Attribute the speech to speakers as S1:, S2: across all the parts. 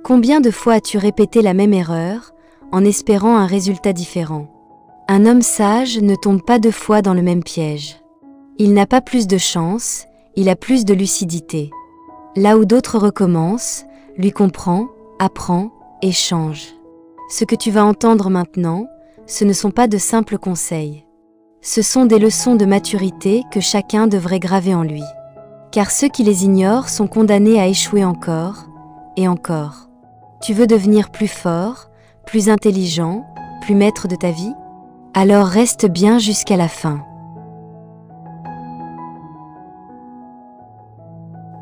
S1: Combien de fois as-tu répété la même erreur, en espérant un résultat différent? Un homme sage ne tombe pas 2 fois dans le même piège. Il n'a pas plus de chance, il a plus de lucidité. Là où d'autres recommencent, lui comprend, apprend et change. Ce que tu vas entendre maintenant, ce ne sont pas de simples conseils. Ce sont des leçons de maturité que chacun devrait graver en lui. Car ceux qui les ignorent sont condamnés à échouer encore et encore. Tu veux devenir plus fort, plus intelligent, plus maître de ta vie? Alors reste bien jusqu'à la fin.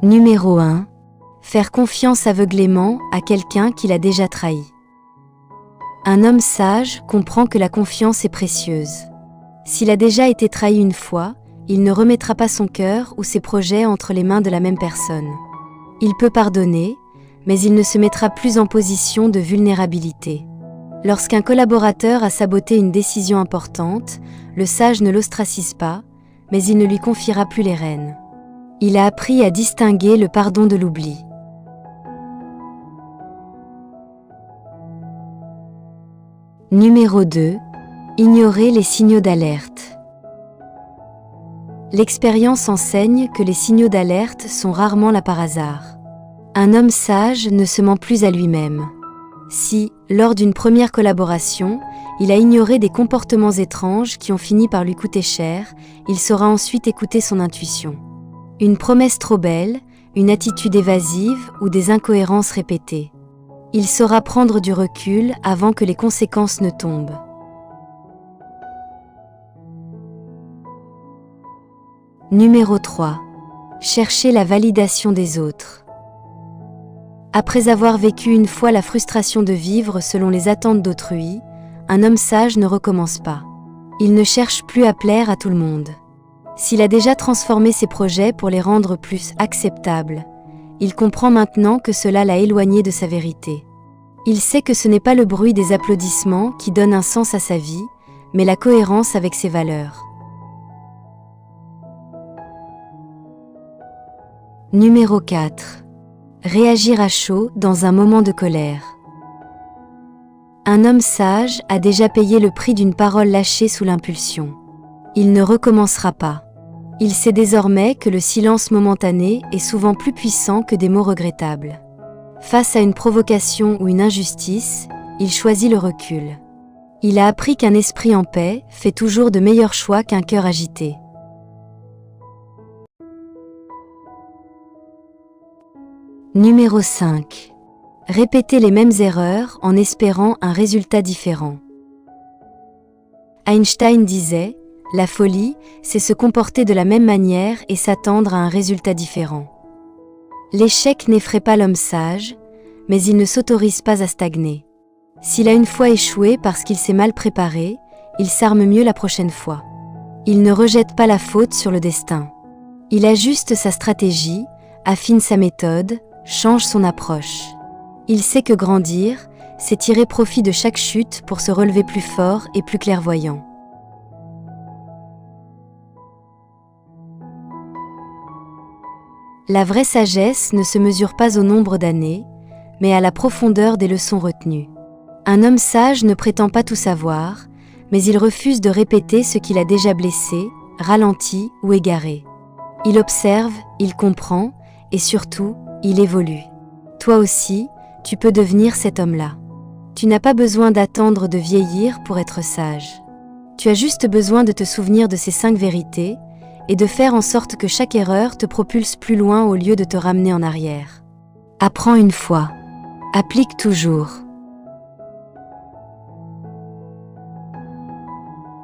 S1: Numéro 1. Faire confiance aveuglément à quelqu'un qui l'a déjà trahi. Un homme sage comprend que la confiance est précieuse. S'il a déjà été trahi une fois, il ne remettra pas son cœur ou ses projets entre les mains de la même personne. Il peut pardonner, mais il ne se mettra plus en position de vulnérabilité. Lorsqu'un collaborateur a saboté une décision importante, le sage ne l'ostracise pas, mais il ne lui confiera plus les rênes. Il a appris à distinguer le pardon de l'oubli. Numéro 2. Ignorer les signaux d'alerte. L'expérience enseigne que les signaux d'alerte sont rarement là par hasard. Un homme sage ne se ment plus à lui-même. Si, lors d'une première collaboration, il a ignoré des comportements étranges qui ont fini par lui coûter cher, il saura ensuite écouter son intuition. Une promesse trop belle, une attitude évasive ou des incohérences répétées. Il saura prendre du recul avant que les conséquences ne tombent. Numéro 3. Chercher la validation des autres. Après avoir vécu une fois la frustration de vivre selon les attentes d'autrui, un homme sage ne recommence pas. Il ne cherche plus à plaire à tout le monde. S'il a déjà transformé ses projets pour les rendre plus acceptables, il comprend maintenant que cela l'a éloigné de sa vérité. Il sait que ce n'est pas le bruit des applaudissements qui donne un sens à sa vie, mais la cohérence avec ses valeurs. Numéro 4. Réagir à chaud dans un moment de colère. Un homme sage a déjà payé le prix d'une parole lâchée sous l'impulsion. Il ne recommencera pas. Il sait désormais que le silence momentané est souvent plus puissant que des mots regrettables. Face à une provocation ou une injustice, il choisit le recul. Il a appris qu'un esprit en paix fait toujours de meilleurs choix qu'un cœur agité. Numéro 5. Répéter les mêmes erreurs en espérant un résultat différent. Einstein disait « La folie, c'est se comporter de la même manière et s'attendre à un résultat différent. » L'échec n'effraie pas l'homme sage, mais il ne s'autorise pas à stagner. S'il a une fois échoué parce qu'il s'est mal préparé, il s'arme mieux la prochaine fois. Il ne rejette pas la faute sur le destin. Il ajuste sa stratégie, affine sa méthode, change son approche. Il sait que grandir, c'est tirer profit de chaque chute pour se relever plus fort et plus clairvoyant. La vraie sagesse ne se mesure pas au nombre d'années, mais à la profondeur des leçons retenues. Un homme sage ne prétend pas tout savoir, mais il refuse de répéter ce qu'il a déjà blessé, ralenti ou égaré. Il observe, il comprend, et surtout, il évolue. Toi aussi, tu peux devenir cet homme-là. Tu n'as pas besoin d'attendre de vieillir pour être sage. Tu as juste besoin de te souvenir de ces 5 vérités et de faire en sorte que chaque erreur te propulse plus loin au lieu de te ramener en arrière. Apprends une fois. Applique toujours.